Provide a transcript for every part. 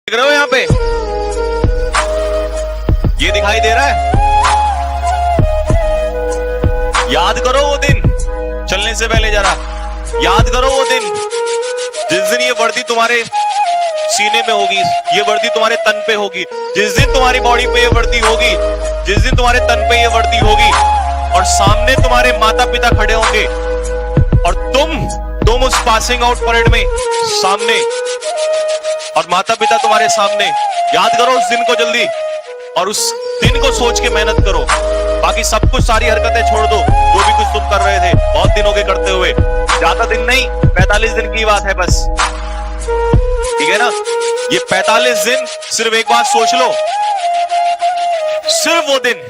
देख रहे हो यहाँ पे ये दिखाई दे रहा है। याद करो वो दिन, चलने से पहले जरा याद करो वो दिन जिस दिन ये वर्दी तुम्हारे सीने में होगी, ये वर्दी तुम्हारे तन पे होगी, जिस दिन तुम्हारी बॉडी पे ये वर्दी होगी, जिस दिन तुम्हारे तन पे ये वर्दी होगी और सामने तुम्हारे माता पिता खड़े होंगे और तुम उस पासिंग आउट परेड में सामने और माता पिता तुम्हारे सामने। याद करो उस दिन को जल्दी और उस दिन को सोच के मेहनत करो। बाकी सब कुछ सारी हरकतें छोड़ दो जो भी कुछ तुम कर रहे थे बहुत दिन हो गए करते हुए। ज्यादा दिन नहीं, 45 दिन की बात है बस, ठीक है ना। ये 45 दिन सिर्फ एक बात सोच लो, सिर्फ वो दिन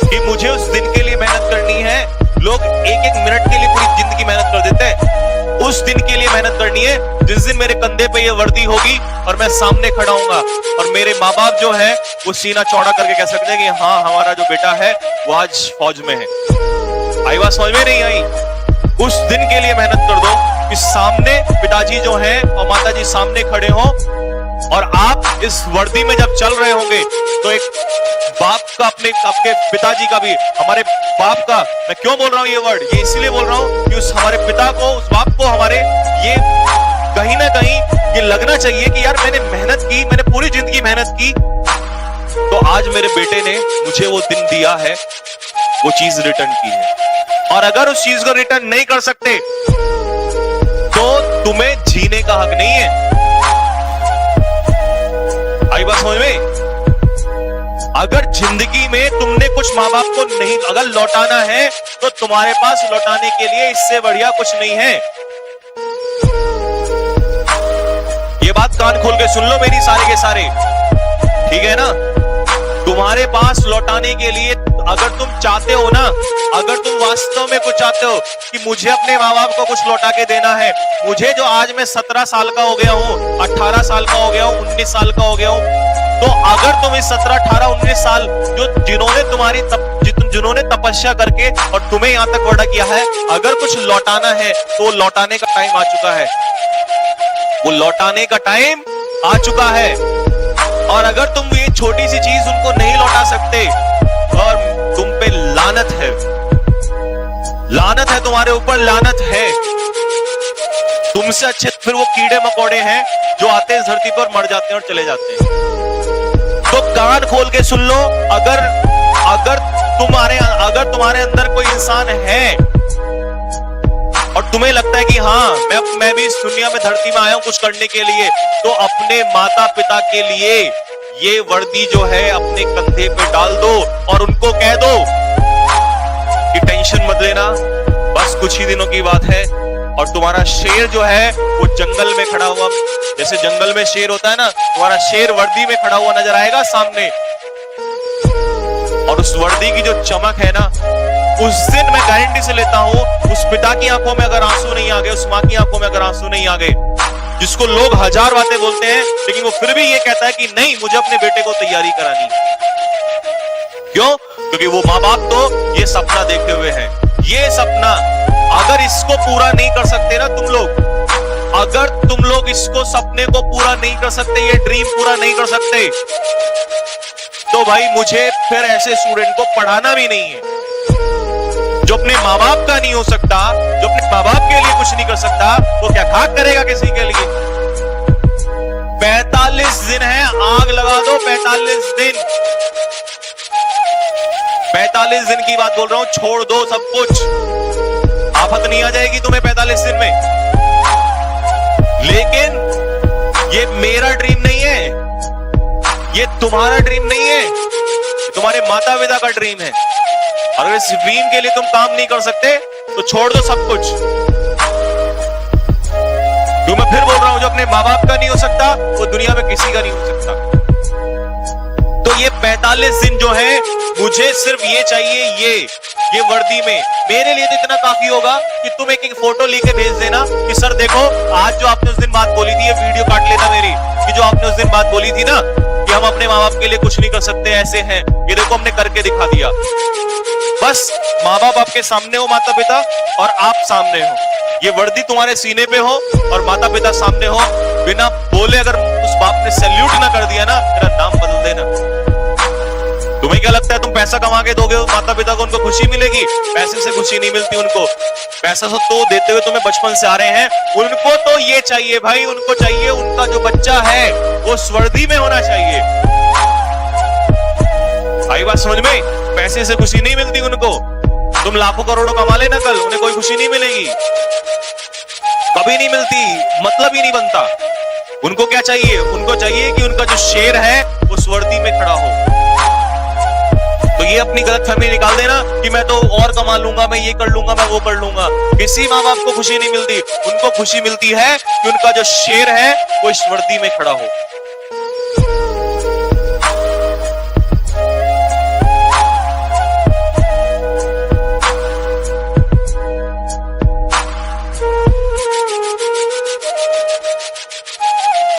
कि मुझे उस दिन के लिए मेहनत करनी है। लोग एक एक मिनट के लिए पूरी जिंदगी मेहनत कर देते हैं, उस दिन के लिए मेहनत करनी है जिस दिन मेरे कंधे पे ये वर्दी होगी और मैं सामने खड़ा हूंगा और मेरे माँ बाप जो है वो सीना चौड़ा करके कह सकते हैं कि हाँ हमारा जो बेटा है वो आज फौज में है। आई बात समझ में नहीं आई? उस दिन के लिए मेहनत कर दो कि सामने पिताजी जो है और माताजी सामने खड़े हो और आप इस वर्दी में जब चल रहे होंगे तो एक बाप का आपके पिताजी का भी, हमारे बाप का, मैं क्यों बोल रहा हूं ये वर्ड, ये इसलिए बोल रहा हूं कि उस हमारे पिता को, उस बाप को हमारे ये कहीं ना कहीं ये लगना चाहिए कि यार मैंने मेहनत की, मैंने पूरी जिंदगी मेहनत की तो आज मेरे बेटे ने मुझे वो दिन दिया है, वो चीज रिटर्न की है। और अगर उस चीज को रिटर्न नहीं कर सकते तो तुम्हें जीने का हक नहीं है। आई बात समझ में? अगर जिंदगी में तुमने कुछ माँ बाप को नहीं अगर लौटाना है तो तुम्हारे पास लौटाने के लिए इससे बढ़िया कुछ नहीं है। ये बात कान खोल के सुन लो मेरी सारे के सारे, ठीक है ना। तुम्हारे पास लौटाने के लिए अगर तुम चाहते हो ना, अगर तुम वास्तव में कुछ चाहते हो कि मुझे अपने माँ बाप को कुछ लौटा के देना है, मुझे जो आज मैं 17 साल का हो गया हूँ, 18 साल का हो गया हूँ, 19 साल का हो गया हूँ, तो अगर तुम इस 17, 18, 19 साल जिन्होंने तपस्या करके और तुम्हें यहां तक बड़ा किया है, अगर कुछ लौटाना है तो लौटाने का टाइम आ चुका है, वो लौटाने का टाइम आ चुका है। और अगर तुम ये छोटी सी चीज उनको नहीं लौटा सकते और तुम पे लानत है, लानत है तुम्हारे ऊपर, लानत है। तुमसे अच्छे फिर वो कीड़े मकोड़े हैं जो आते हैं इस धरती पर, मर जाते हैं और चले जाते हैं। तो कान खोल के सुन लो, अगर तुम्हारे अंदर कोई इंसान है और तुम्हें लगता है कि हाँ मैं भी इस दुनिया में धरती में आया हूं कुछ करने के लिए, तो अपने माता पिता के लिए ये वर्दी जो है अपने कंधे पे डाल दो और उनको कह दो कि टेंशन मत लेना, बस कुछ ही दिनों की बात है और तुम्हारा शेर जो है वो जंगल में खड़ा हुआ, जैसे जंगल में शेर होता है ना, तुम्हारा शेर वर्दी में खड़ा हुआ नजर आएगा सामने। और उस वर्दी की जो चमक है ना, उस दिन मैं गारंटी से लेता हूं उस पिता की आंखों में अगर आंसू नहीं आ गए, उस मां की आंखों में अगर आंसू नहीं आ गए, जिसको लोग हजार बातें बोलते हैं लेकिन वो फिर भी ये कहता है कि नहीं मुझे अपने बेटे को तैयारी करानी है। क्यों? क्योंकि वो माँ बाप तो ये सपना देखे हुए हैं। ये सपना अगर इसको पूरा नहीं कर सकते ना तुम लोग, अगर तुम लोग इसको सपने को पूरा नहीं कर सकते, ये ड्रीम पूरा नहीं कर सकते, तो भाई मुझे फिर ऐसे स्टूडेंट को पढ़ाना भी नहीं है। जो अपने माँ बाप का नहीं हो सकता, जो अपने माँ बाप के लिए कुछ नहीं कर सकता, वो क्या खाक करेगा किसी के लिए? 45 दिन है, आग लगा दो 45 दिन। 45 दिन की बात बोल रहा हूं, छोड़ दो सब कुछ, आफत नहीं आ जाएगी तुम्हें 45 दिन में। लेकिन ये मेरा ड्रीम नहीं है, ये तुम्हारा ड्रीम नहीं है, तुम्हारे माता पिता का ड्रीम है। अगर इस ड्रीम के लिए तुम काम नहीं कर सकते तो छोड़ दो सब कुछ। जो मैं फिर बोल रहा हूं, जो अपने माँ बाप का नहीं हो सकता वो दुनिया में किसी का नहीं हो सकता। तो ये 45 दिन जो है मुझे सिर्फ ये चाहिए, ये वर्दी में मेरे लिए तो इतना काफी होगा कि तुम एक फोटो लेके भेज देना कि सर देखो आज जो आपने उस दिन बात बोली थी, ये वीडियो काट लेना मेरी, कि जो आपने उस दिन बात बोली थी ना कि हम अपने माँ बाप के लिए कुछ नहीं कर सकते, ऐसे हैं, ये देखो हमने करके दिखा दिया। बस माँ बाप आपके सामने हो, माता पिता, और आप सामने हो, ये वर्दी तुम्हारे सीने पे हो और माता पिता सामने हो, बिना बोले अगर उस बाप ने सैल्यूट ना कर दिया ना, मेरा नाम बदल देना। तुम्हें क्या लगता है तुम पैसा कमा के दोगे माता पिता को, उनको खुशी मिलेगी? पैसे से खुशी नहीं मिलती उनको। पैसा तो देते हुए तुम्हें बचपन से आ रहे हैं, उनको तो ये चाहिए भाई, उनको चाहिए उनका जो बच्चा है वो स्वर्दी में होना चाहिए। आई बात समझ में? पैसे से खुशी नहीं मिलती उनको। तुम लाखों करोड़ों कमा लेना कल, उन्हें कोई खुशी नहीं मिलेगी, कभी नहीं मिलती, मतलब ही नहीं बनता। उनको क्या चाहिए? उनको चाहिए कि उनका जो शेर है वो स्वर्दी में खड़ा हो। तो ये अपनी गलतफहमी निकाल देना कि मैं तो और कमा लूंगा, मैं ये कर लूंगा, मैं वो कर लूंगा। किसी माँ बाप को खुशी नहीं मिलती, उनको खुशी मिलती है कि उनका जो शेर है वो इस वर्दी में खड़ा हो।